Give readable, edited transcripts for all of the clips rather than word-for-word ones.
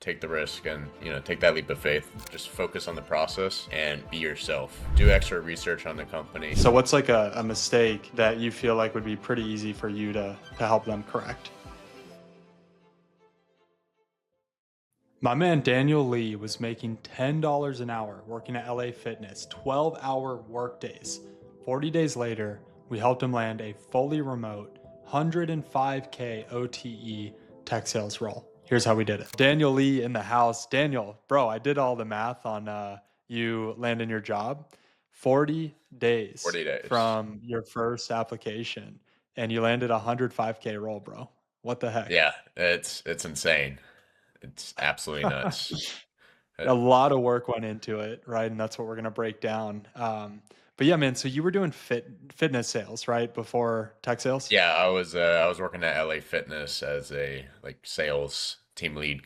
take the risk and, take that leap of faith. Just focus on the process and be yourself. Do extra research on the company. So what's like a mistake that you feel like would be pretty easy for you to help them correct? My man Daniel Lee was making $10 an hour working at LA Fitness, 12-hour workdays. 40 days later, we helped him land a fully remote 105K OTE tech sales role. Here's how we did it. Daniel Lee in the house. Daniel, bro, I did all the math on you landing your job. 40 days 40 days. from your first application, and you landed a 105K role, bro. What the heck? Yeah, it's insane. It's absolutely nuts. Uh, A lot of work went into it, right? And that's what we're going to break down. But yeah, man, so you were doing fitness sales, right? Before tech sales? Yeah, I was working at LA Fitness as a like sales team lead.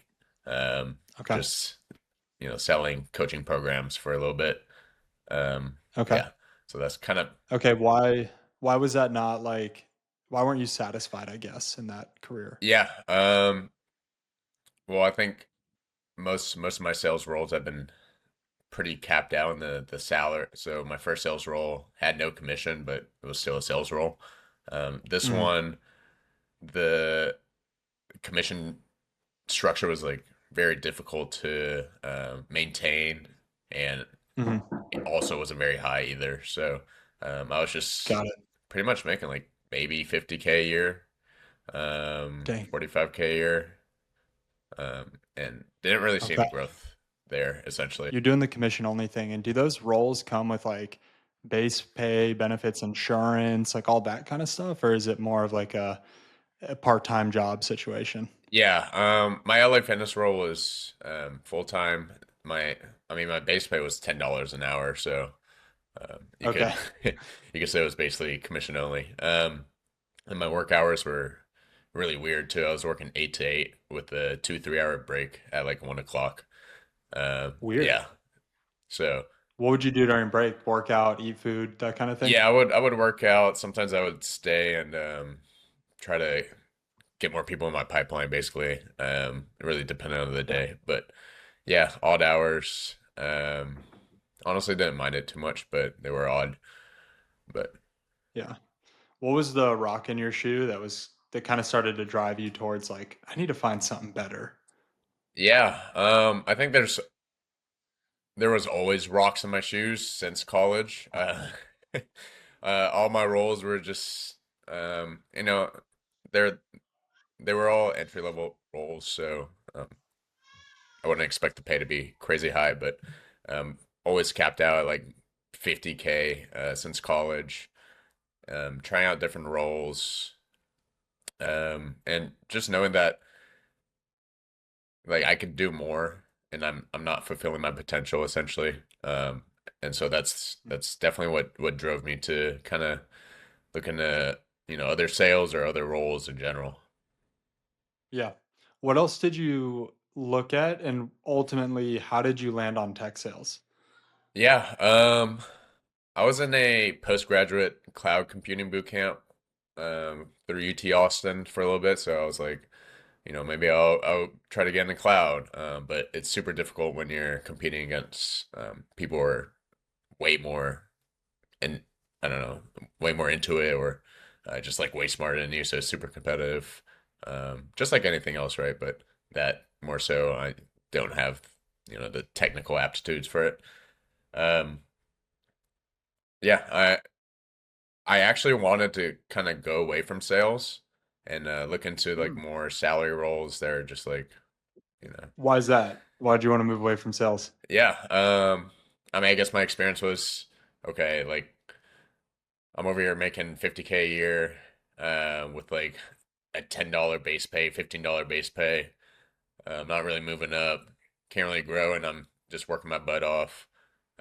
Okay. Just selling coaching programs for a little bit. Okay. Yeah, so that's kind of Okay. Why was that not like, why weren't you satisfied, I guess, in that career? yeah. Well, I think most of my sales roles have been pretty capped out in the salary. So my first sales role had no commission, but it was still a sales role. This Hmm. one, the commission structure was like very difficult to maintain, and Hmm. it also wasn't very high either. So I was just Got it. pretty much making like maybe 50K a year, Dang. 45K a year, and didn't really see any Okay. growth there essentially. You're doing the commission only thing. And do those roles come with like base pay, benefits, insurance, like all that kind of stuff? Or is it more of like a part-time job situation? Yeah, my LA Fitness role was full time. My base pay was $10 an hour, so you could Okay. you could say it was basically commission only. And my work hours were really weird too. I was working 8 to 8 with a 2 3 hour break at like 1 o'clock. Weird. Yeah, so What would you do during break? Work out, eat food, that kind of thing? yeah, I would work out. Sometimes I would stay and try to get more people in my pipeline. Basically, it really depended on the Yeah. day, but yeah, odd hours. Honestly, didn't mind it too much, but they were odd. But Yeah. What was the rock in your shoe that kind of started to drive you towards like, I need to find something better? yeah, I think there was always rocks in my shoes since college. All my roles were just, they're they were all entry level roles, so I wouldn't expect the pay to be crazy high, but always capped out at like 50K since college. Trying out different roles, and just knowing that like I could do more, and I'm not fulfilling my potential essentially. And so that's definitely what drove me to kind of look into other sales or other roles in general. Yeah. What else did you look at? And ultimately, how did you land on tech sales? Yeah, I was in a postgraduate cloud computing boot camp through UT Austin for a little bit, so I was like, maybe I'll try to get in the cloud. But it's super difficult when you're competing against people who are way more and I don't know, way more into it or just like way smarter than you. So it's super competitive, just like anything else, right? But that more so, I don't have the technical aptitudes for it. Um, yeah, I actually wanted to kind of go away from sales and look into like Hmm. more salary roles that are just like Why is that? Why did you want to move away from sales? yeah. I mean, I guess my experience was okay. Like I'm over here making 50K a year, with like a $10 base pay, $15 base pay. I'm not really moving up, can't really grow, and I'm just working my butt off.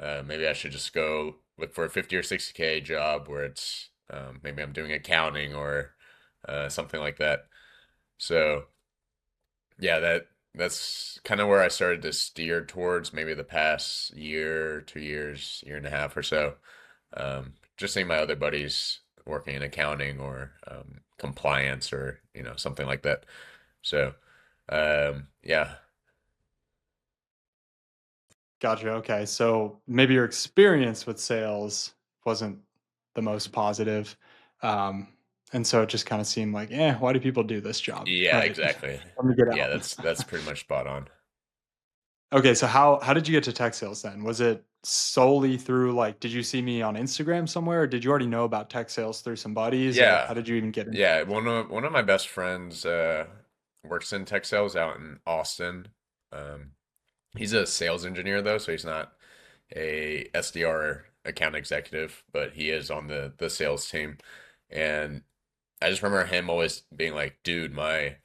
Maybe I should just go look for a 50 or 60K job where it's maybe I'm doing accounting or something like that. So yeah, that's kind of where I started to steer towards maybe the past year, 2 years, year and a half or so. Just seeing my other buddies working in accounting or compliance or something like that. So yeah, Gotcha. Okay. So maybe your experience with sales wasn't the most positive. Um, and so it just kind of seemed like, why do people do this job? Yeah, Right. exactly. Let me get Yeah, out. that's pretty much spot on. Okay. So how did you get to tech sales then? Was it solely through like, did you see me on Instagram somewhere, or did you already know about tech sales through some buddies, or how Yeah. did you even get into Yeah, it? one of my best friends works in tech sales out in Austin. Um he's a sales engineer though, so he's not a SDR account executive, but he is on the sales team. And I just remember him always being like, "Dude, my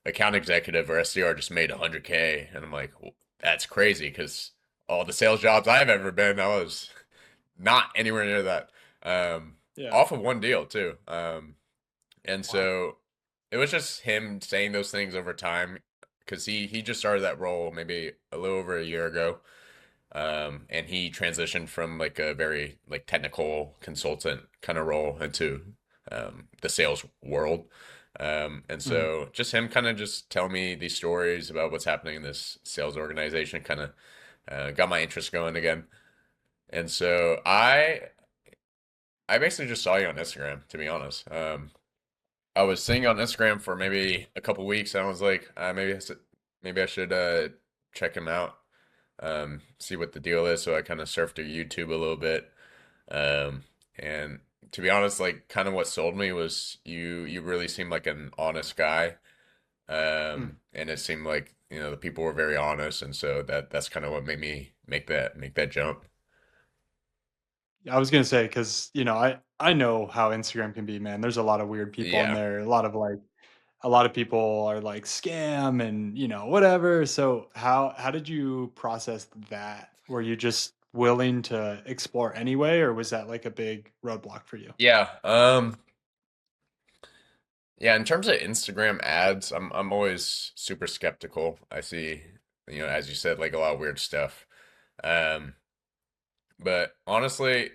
account executive or SDR just made 100K," and I'm like, well, "That's crazy," because all the sales jobs I've ever been, I was not anywhere near that. Yeah. Off of one deal too. And Wow. so it was just him saying those things over time because he just started that role maybe a little over a year ago. And he transitioned from like a very like technical consultant kind of role into the sales world. And Mhm. so just him kind of just tell me these stories about what's happening in this sales organization kind of got my interest going again. And so I basically just saw you on Instagram, to be honest. I was seeing you on Instagram for maybe a couple weeks, and I was like, maybe I should check him out, see what the deal is. So I kind of surfed through YouTube a little bit, and to be honest, like kind of what sold me was you really seemed like an honest guy, Mm. and it seemed like the people were very honest, and so that's kind of what made me make that jump. I was gonna say because I know how Instagram can be, man. There's a lot of weird people on Yeah. there. A lot of people are like scam and whatever. So how did you process that? Were you just willing to explore anyway, or was that like a big roadblock for you? Yeah. Yeah, in terms of Instagram ads, I'm always super skeptical. I see, as you said, like a lot of weird stuff. Um, but honestly,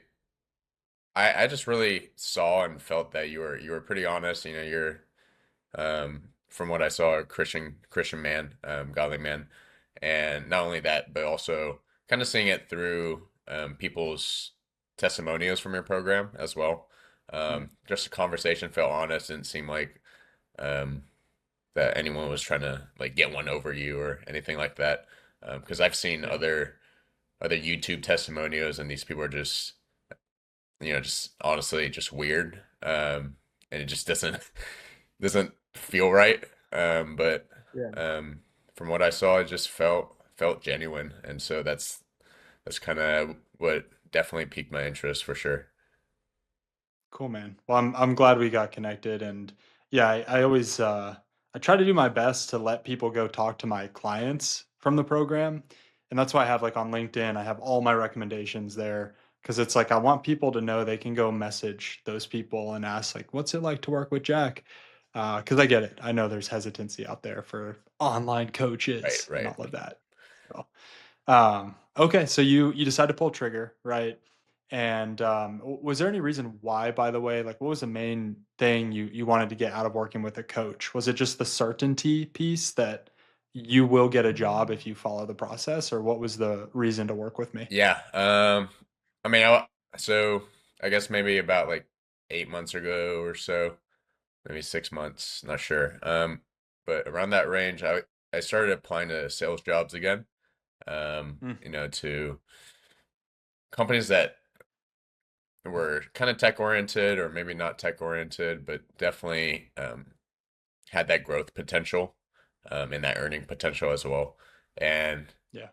I just really saw and felt that you were pretty honest. You're from what I saw, a Christian man, godly man, and not only that, but also kind of seeing it through people's testimonials from your program as well. Mm. Just the conversation felt honest, didn't seem like um, that anyone was trying to like get one over you or anything like that. Because I've seen Yeah. other YouTube testimonials, and these people are just just honestly just weird, and it just doesn't feel right. But Yeah. um, from what I saw, it just felt genuine, and so that's kind of what definitely piqued my interest for sure. Cool, man. Well, I'm glad we got connected, and yeah, I always I try to do my best to let people go talk to my clients from the program, and that's why I have like on LinkedIn, I have all my recommendations there because it's like I want people to know they can go message those people and ask like, "What's it like to work with Jack?" Because I get it. I know there's hesitancy out there for online Right, coaches and right. all of that. So, okay, so you decide to pull trigger, right? And was there any reason why, by the way, like what was the main thing you wanted to get out of working with a coach? Was it just the certainty piece that you will get a job if you follow the process, or what was the reason to work with me? Yeah. I mean, so I guess maybe about like 8 months ago or so, maybe 6 months, not sure. But around that range, I started applying to sales jobs again. Mm, To companies that were kind of tech oriented or maybe not tech oriented, but definitely had that growth potential and that earning potential as well. And yeah.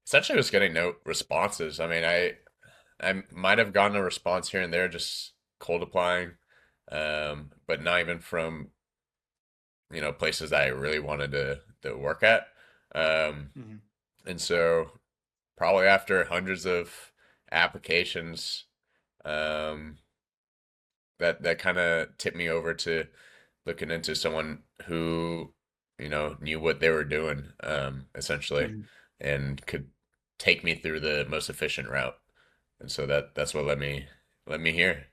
essentially was getting no responses. I mean, I might have gotten a response here and there just cold applying, but not even from places that I really wanted to work at. Um, Mhm. and so probably after hundreds of applications, um, that kind of tipped me over to looking into someone who knew what they were doing, essentially, Mhm. and could take me through the most efficient route. And so that's what led me here.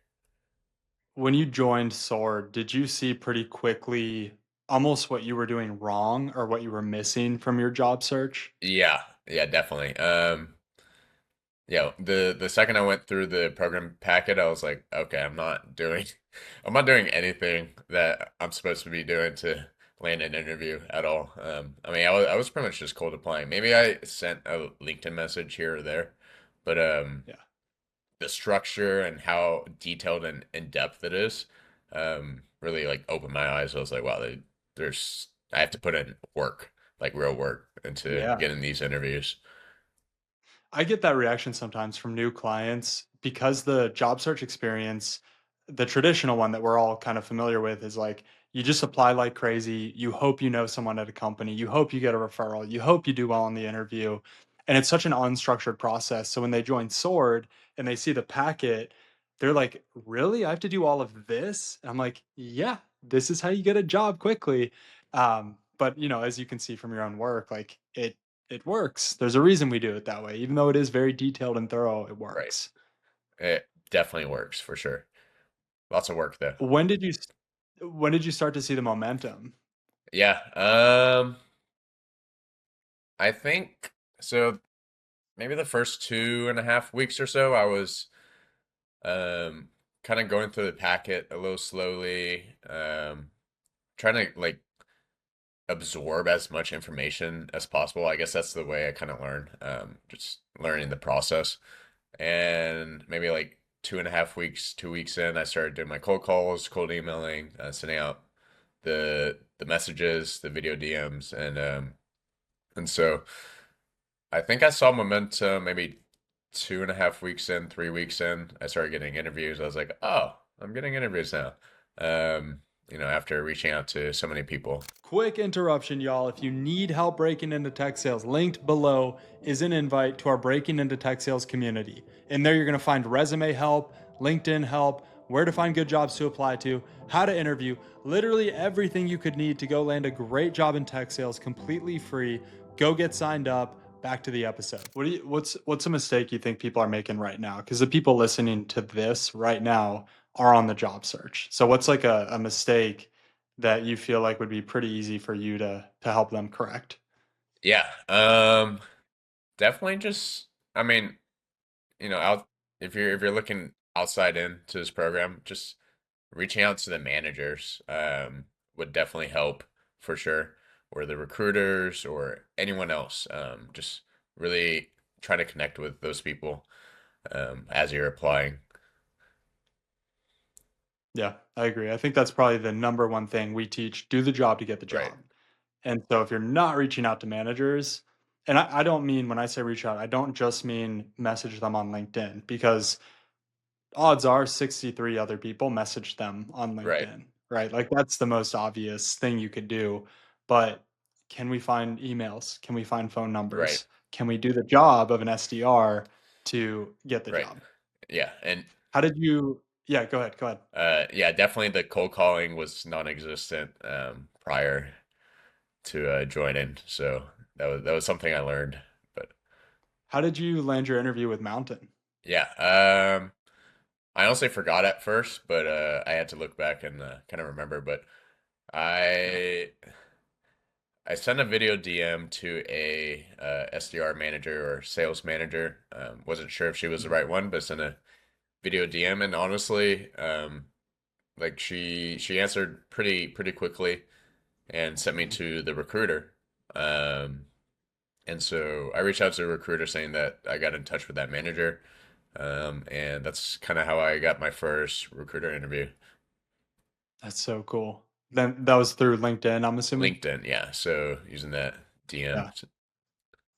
When you joined Sword, did you see pretty quickly almost what you were doing wrong or what you were missing from your job search? Yeah. Yeah, definitely. Yeah, the second I went through the program packet, I was like, okay, I'm not doing anything that I'm supposed to be doing to land an interview at all. I mean, I was pretty much just cold applying. Maybe I sent a LinkedIn message here or there, but Yeah. the structure and how detailed and in depth it is, really like opened my eyes. I was like, wow, there's I have to put in work, like real work, into Yeah. getting these interviews. I get that reaction sometimes from new clients because the job search experience, the traditional one that we're all kind of familiar with, is like you just apply like crazy. You hope you know someone at a company. You hope you get a referral. You hope you do well in the interview. And it's such an unstructured process. So when they join Sword and they see the packet, they're like, really? I have to do all of this? And I'm like, yeah, this is how you get a job quickly. But as you can see from your own work, like it works. There's a reason we do it that way. Even though it is very detailed and thorough, it Right. works. It definitely works for sure. Lots of work though. When did you when did you start to see the momentum? Yeah. I think so. Maybe the first 2.5 weeks or so, I was um kind of going through the packet a little slowly, trying to like absorb as much information as possible. I guess that's the way I kind of learn, just learning the process. And maybe like 2.5 weeks, 2 weeks in, I started doing my cold calls, cold emailing, sending out the messages, the video DMs, and so I think I saw momentum maybe 2.5 weeks in, 3 weeks in. I started getting interviews. I was like, oh, I'm getting interviews now. After reaching out to so many people. Quick interruption, y'all. If you need help breaking into tech sales, linked below is an invite to our Breaking into Tech Sales community. In there, you're going to find resume help, LinkedIn help, where to find good jobs to apply to, how to interview, literally everything you could need to go land a great job in tech sales completely free. Go get signed up. Back to the episode. What's a mistake you think people are making right now? Because the people listening to this right now are on the job search. So what's like a mistake that you feel like would be pretty easy for you to help them correct? Yeah. Definitely just, I mean, out if you're looking outside into this program, just reaching out to the managers would definitely help for sure, or the recruiters or anyone else. Just really try to connect with those people as you're applying. Yeah, I agree. I think that's probably the number one thing we teach: do the job to get the Right, job. And so if you're not reaching out to managers, and I don't mean when I say reach out, I don't just mean message them on LinkedIn, because odds are 63 other people message them on right, LinkedIn, right? Like that's the most obvious thing you could do. But can we find emails? Can we find phone right, numbers? Can we do the job of an SDR to get the right. job? Yeah, and How did you Yeah, go ahead, go ahead. yeah, definitely the cold calling was non-existent prior to joining, so that was something I learned. But How did you land your interview with Mountain? yeah, I honestly forgot at first, but I had to look back and kind of remember. But Yeah. I I sent a video DM to a SDR manager or sales manager. Wasn't sure if she was the Mhm. right one, but sent a video DM, and honestly, like she answered pretty quickly and sent me Mhm. to the recruiter. Um, and so I reached out to the recruiter saying that I got in touch with that manager. And that's kind of how I got my first recruiter interview. That's so cool. Then that was through LinkedIn, I'm assuming? LinkedIn, yeah. So using that DM. Yeah.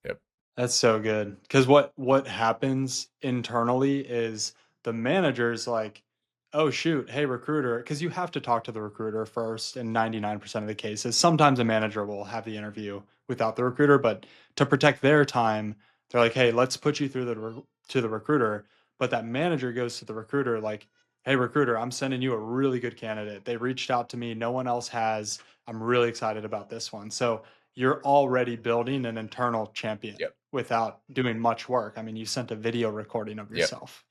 Yep. That's so good. Because what happens internally is the manager's like, "Oh shoot, hey recruiter," because you have to talk to the recruiter first in 99% of the cases. Sometimes a manager will have the interview without the recruiter, but to protect their time, they're like, "Hey, let's put you through to the recruiter." But that manager goes to the recruiter like, "Hey recruiter, I'm sending you a really good candidate. They reached out to me, no one else has. I'm really excited about this one." So you're already building an internal champion Yep. without doing much work. I mean, you sent a video recording of Yep. yourself.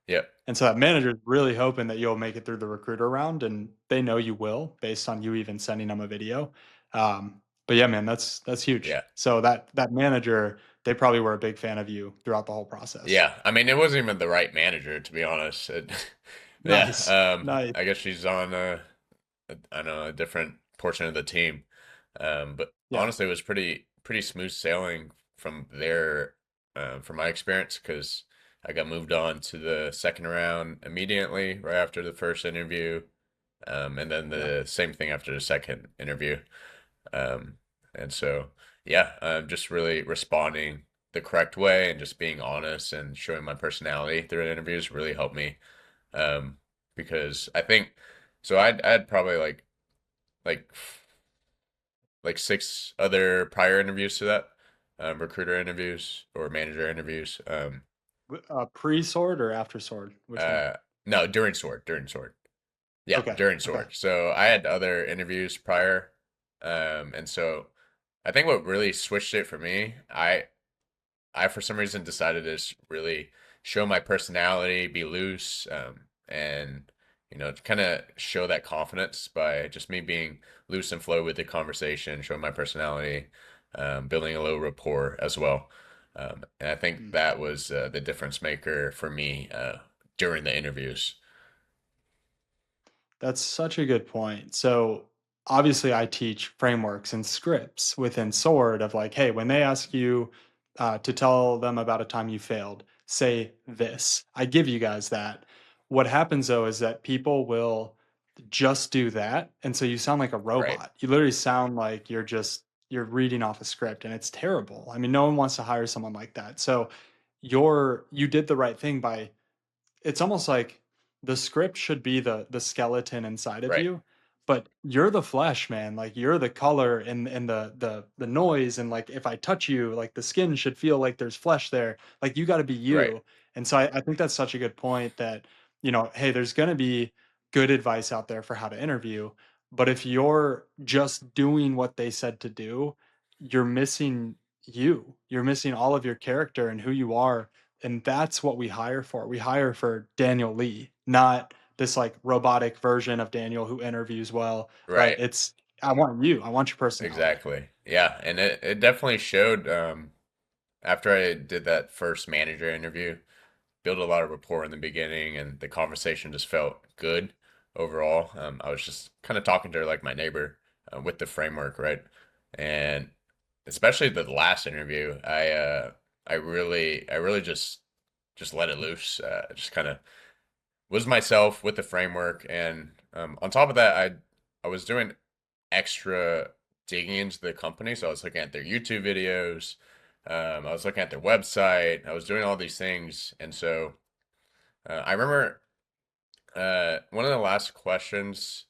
Yep. And so that manager is really hoping that you'll make it through the recruiter round, and they know you will based on you even sending them a video. But yeah, man, that's huge. Yeah. So that manager, they probably were a big fan of you throughout the whole process. Yeah. I mean, it wasn't even the right manager, to be honest. Yeah. Nice. Nice. I guess she's on I don't know, a different portion of the team. But Yeah. honestly, it was pretty smooth sailing from there, from my experience, because I got moved on to the second round immediately right after the first interview, and then Yeah. the same thing after the second interview. Um, and so, yeah, just really responding the correct way and just being honest and showing my personality through the interviews really helped me. Um, because I think so. I'd probably like like six other prior interviews to that, recruiter interviews or manager interviews. Pre-sword or after sword? Which one? Uh, no, during sword. Yeah, Okay. during Okay. sword. So I had other interviews prior, and so I think what really switched it for me, I for some reason decided to just really show my personality, be loose, and kind of show that confidence by just me being loose and flow with the conversation, showing my personality, building a little rapport as well. And I think Hmm. that was the difference maker for me during the interviews. That's such a good point. So obviously, I teach frameworks and scripts within Sword of like, hey, when they ask you to tell them about a time you failed, say this. I give you guys that. What happens though is that people will just do that, and so you sound like a Right, robot. You literally sound like you're reading off a script, and it's terrible. I mean, no one wants to hire someone like that. So you did the right thing by it's almost like the script should be the skeleton inside of right, you, but you're the flesh, man. Like you're the color and the noise, and like if I touch you, like the skin should feel like there's flesh there. Like you got to be right, you. And so I think that's such a good point that hey, there's gonna be good advice out there for how to interview, but if you're just doing what they said to do, you're missing you. You're missing all of your character and who you are, and that's what we hire for. We hire for Daniel Lee, not this like robotic version of Daniel who interviews well, right? right. It's I want you. I want your personality. Exactly. Yeah, and it definitely showed after I did that first manager interview, built a lot of rapport in the beginning and the conversation just felt good overall. I was just kind of talking to her like my neighbor with the framework, right? And especially the last interview, I really just let it loose. Just kind of was myself with the framework, and on top of that, I was doing extra digging into the company. So I was looking at their YouTube videos, I was looking at their website, I was doing all these things, and so I remember one of the last questions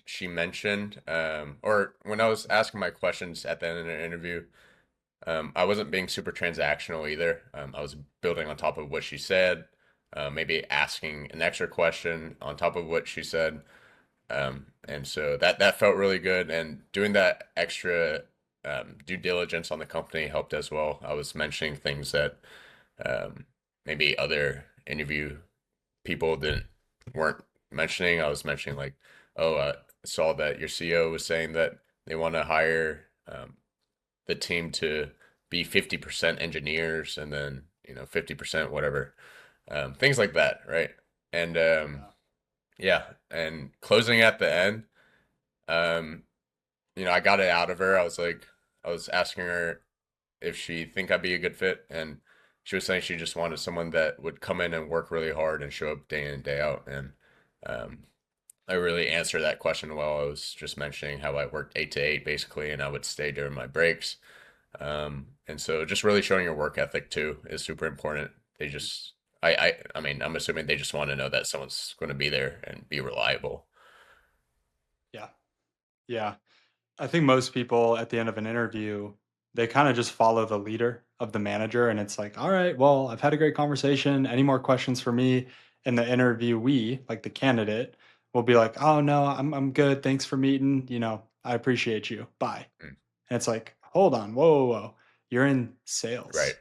she mentioned, or when I was asking my questions at the end of the interview, I wasn't being super transactional either. I was building on top of what she said, maybe asking an extra question on top of what she said. And so that felt really good. And doing that extra due diligence on the company helped as well. I was mentioning things that maybe other interview people didn't weren't mentioning. I was mentioning like, oh, I saw that your CEO was saying that they want to hire the team to be 50% engineers and then 50% whatever, things like that, right? And Yeah. yeah, and closing at the end, um, I got it out of her. I was asking her if she think I'd be a good fit, and she was saying she just wanted someone that would come in and work really hard and show up day in and day out. And um, I really answered that question well. I was just mentioning how I worked 8 to 8 basically, and I would stay during my breaks. And so just really showing your work ethic too is super important. They just, I mean, I'm assuming they just want to know that someone's going to be there and be reliable. Yeah. Yeah. I think most people at the end of an interview, they kind of just follow the leader of the manager, and it's like, all right, well, I've had a great conversation. Any more questions for me? And the interviewee, like the candidate, will be like, oh no, I'm good. Thanks for meeting. I appreciate you. Bye. Mm, And it's like, hold on, whoa, whoa, whoa. You're in right, sales.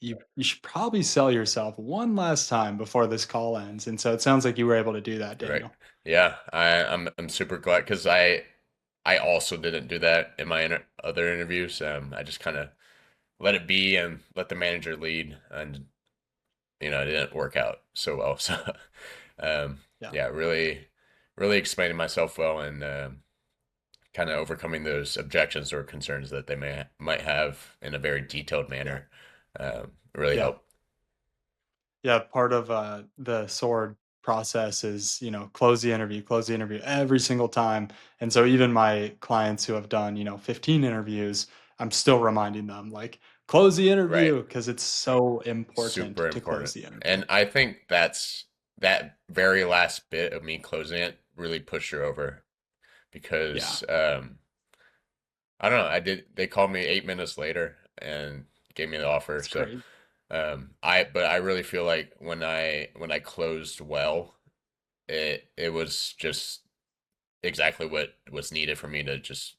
You should probably sell yourself one last time before this call ends. And so it sounds like you were able to do that, right. Daniel. Yeah, I'm super glad because I also didn't do that in my other interviews. I just kind of let it be and let the manager lead, and it didn't work out so well. So, um, Yeah. yeah, really, really explaining myself well and kind of overcoming those objections or concerns that they might have in a very detailed Yeah. manner really Yeah. helped. Yeah, part of the sword process is, close the interview every single time. And so even my clients who have done, 15 interviews, I'm still reminding them like close the Right. interview because it's so important Super to close important. the interview. And I think that very last bit of me closing it really pushed her over Yeah, because I don't know, they called me 8 minutes later and gave me the offer. it's So great. but I really feel like when I closed well, it was just exactly what was needed for me to just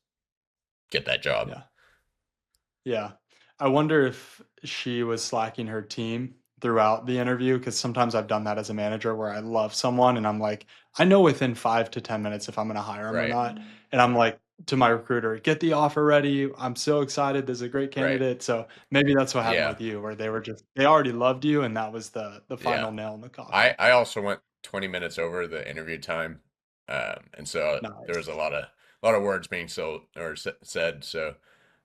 get that job. Yeah. Yeah. I wonder if she was slacking her team throughout the interview because sometimes I've done that as a manager where I love someone and I'm like, I know within 5 to 10 minutes if I'm going to hire him or Right. not. And I'm like to my recruiter, get the offer ready. I'm so excited. This is a great Right. candidate. So maybe that's what happened Yeah. with you, where they already loved you and that was the Yeah. final nail in the coffin. I also went 20 minutes over the interview time. And so there was Nice. a lot of words being said. So,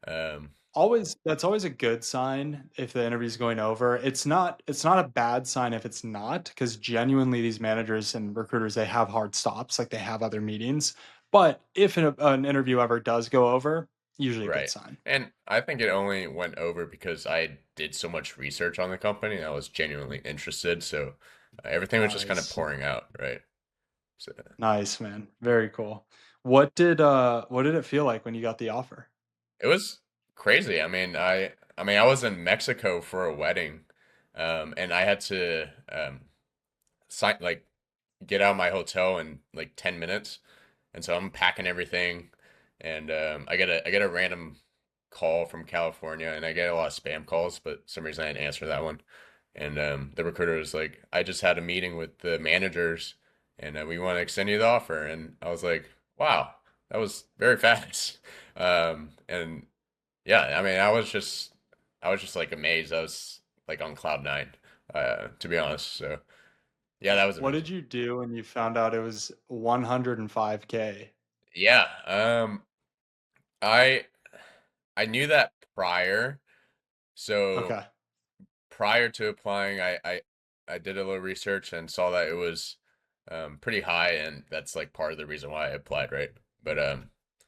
um, Always that's always a good sign if the interview's going over. It's not a bad sign if it's not, because genuinely these managers and recruiters, they have hard stops, like they have other meetings. But if an interview ever does go over, usually a good right. sign. And I think it only went over because I did so much research on the company and I was genuinely interested. So everything was just kind of Nice. pouring out, right? So Nice, man. Very cool. What did it feel like when you got the offer? it was crazy. I was in Mexico for a wedding, and I had to sign like get out of my hotel in like 10 minutes. And so I'm packing everything and I get a random call from California and I get a lot of spam calls, but for some reason I didn't answer that one. And the recruiter was like, I just had a meeting with the managers and we want to extend you the offer. And I was like, wow, that was very fast. And yeah, I was just like amazed. I was like on cloud nine, to be honest. So yeah, that was What did amazing. you do when you found out it was 105K? Yeah, I I knew that prior. So Okay. prior to applying, I did a little research and saw that it was pretty high, and that's like part of the reason why I applied, right? But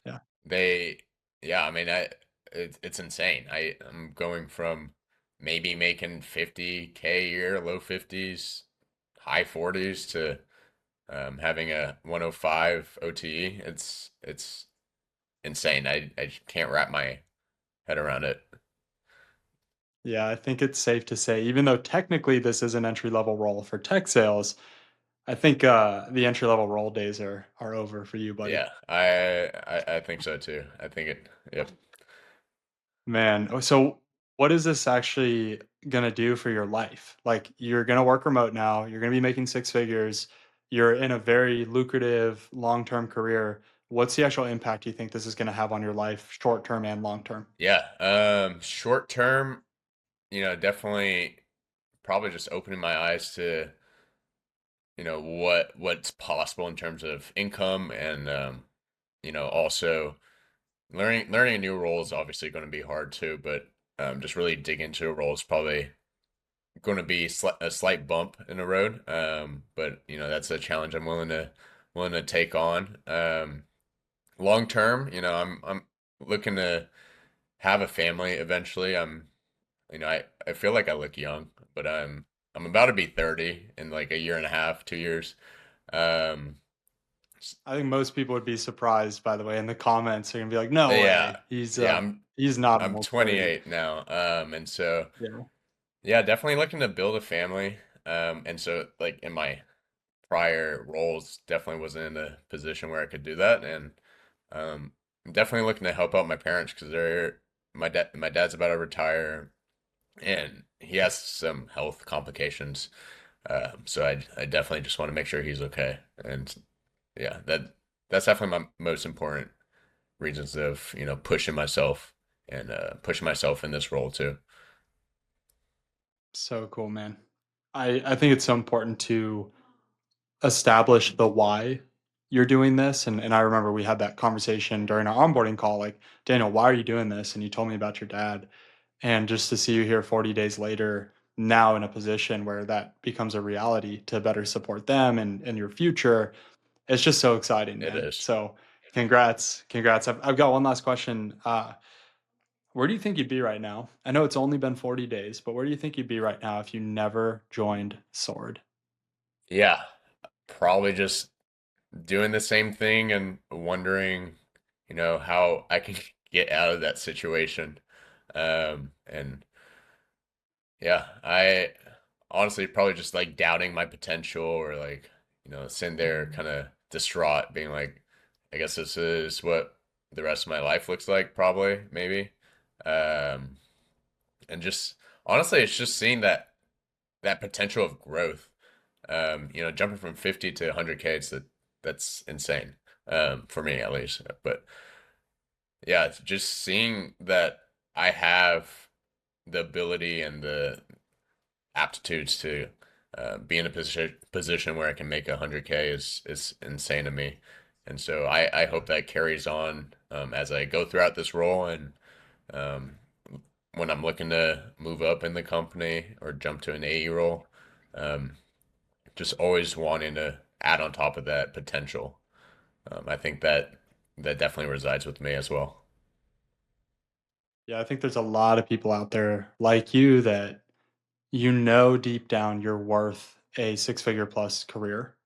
Yeah. they, yeah, it's insane. I'm going from maybe making 50K a year, low 50s, high 40s to having a 105 OTE. It's insane. I can't wrap my head around it. Yeah, I think it's safe to say, even though technically this is an entry level role for tech sales, I think the entry level role days are over for you, buddy. Yeah, I think so too. I think it. Yep. Man, so what is this actually gonna do for your life? Like, you're gonna work remote now. You're gonna be making six figures. You're in a very lucrative long term career. What's the actual impact you think this is gonna have on your life, short term and long term? Yeah. Short term, definitely probably just opening my eyes to what's possible in terms of income and also learning a new role is obviously going to be hard too, but just really dig into a role is probably going to be a slight bump in the road. But that's a challenge I'm willing to take on. Long term, I'm looking to have a family eventually. I feel like I look young, but I'm about to be 30 in like a year and a half, 2 years. Um, I think most people would be surprised, by the way, in the comments. They're gonna be like, "No yeah, way, yeah, I'm he's not I'm almost 30." 28 now. And so Yeah, yeah, definitely looking to build a family. And so like in my prior roles, definitely wasn't in a position where I could do that, and I'm definitely looking to help out my parents because my dad's about to retire and he has some health complications. So I definitely just want to make sure he's okay. And yeah, that's definitely my most important. reasons of, pushing myself and pushing myself in this role too. So cool, man. I think it's so important to establish the why you're doing this. And I remember we had that conversation during our onboarding call, like, Daniel, why are you doing this? And you told me about your dad. And just to see you here 40 days later, now in a position where that becomes a reality to better support them and your future, it's just so exciting, It man. is. So congrats. Congrats. I've got one last question. Where do you think you'd be right now? I know it's only been 40 days, but where do you think you'd be right now if you never joined Sword? Yeah, probably just doing the same thing and wondering, how I can get out of that situation. And yeah, I honestly probably just like doubting my potential or like, sitting there kind of distraught, being like, I guess this is what the rest of my life looks like, probably, maybe. Um, and just honestly, it's just seeing that potential of growth. Jumping from 50 to 100K, that's insane. For me at least. But yeah, it's just seeing that I have the ability and the aptitudes to be in a position where I can make 100K is insane to me. And so I hope that carries on as I go throughout this role and um, when I'm looking to move up in the company or jump to an AE role, um, just always wanting to add on top of that potential. I think that definitely resides with me as well. Yeah, I think there's a lot of people out there like you that you know deep down you're worth a six-figure plus career,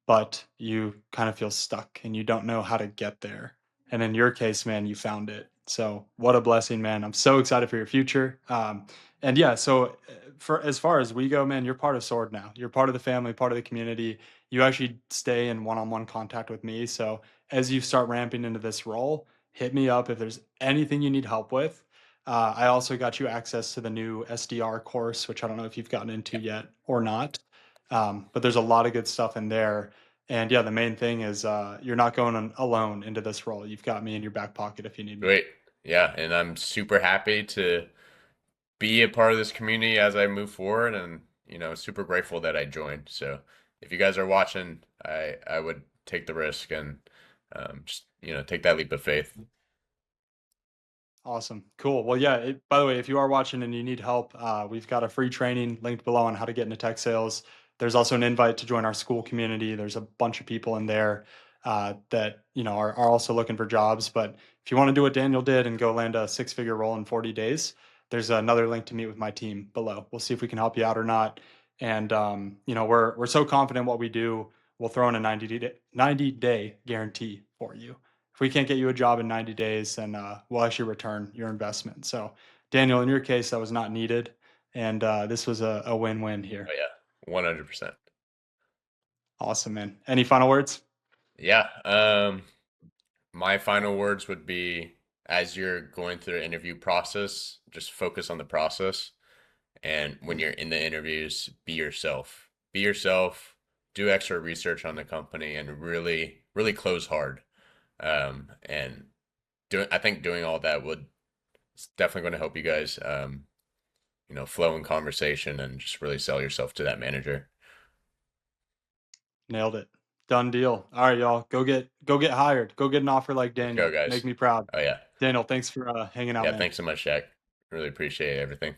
but you kind of feel stuck and you don't know how to get there. And in your case, man, you found it. So what a blessing, man. I'm so excited for your future. And yeah, so for as far as we go, man, you're part of Sword now. You're part of the family, part of the community. You actually stay in one-on-one contact with me. So as you start ramping into this role, hit me up if there's anything you need help with. I also got you access to the new SDR course, which I don't know if you've gotten into Yeah. yet or not. But there's a lot of good stuff in there. And yeah, the main thing is you're not going alone into this role. You've got me in your back pocket if you need me. Great. Yeah, and I'm super happy to be a part of this community as I move forward and super grateful that I joined. So if you guys are watching, I would take the risk and just take that leap of faith. Awesome. Cool. Well, yeah, by the way, if you are watching and you need help, we've got a free training linked below on how to get into tech sales. There's also an invite to join our school community. There's a bunch of people in there that are also looking for jobs. But if you want to do what Daniel did and go land a six-figure role in 40 days, there's another link to meet with my team below. We'll see if we can help you out or not. And we're so confident in what we do. We'll throw in a 90-day guarantee for you. If we can't get you a job in 90 days, then we'll actually return your investment. So, Daniel, in your case, that was not needed. And this was a win-win Oh here. yeah, 100%. Awesome, man. Any final words? Yeah. My final words would be as you're going through the interview process, just focus on the process. And when you're in the interviews, be yourself. Be yourself, do extra research on the company and really, really close hard. And I think doing all that would it's definitely going to help you guys flow in conversation and just really sell yourself to that manager. Nailed it. Done deal. All right, y'all. Go get hired. Go get an offer like Let's go, Daniel. Make guys. me proud. Oh yeah. Daniel, thanks for hanging out, Yeah, man. thanks so much, Jack. Really appreciate everything.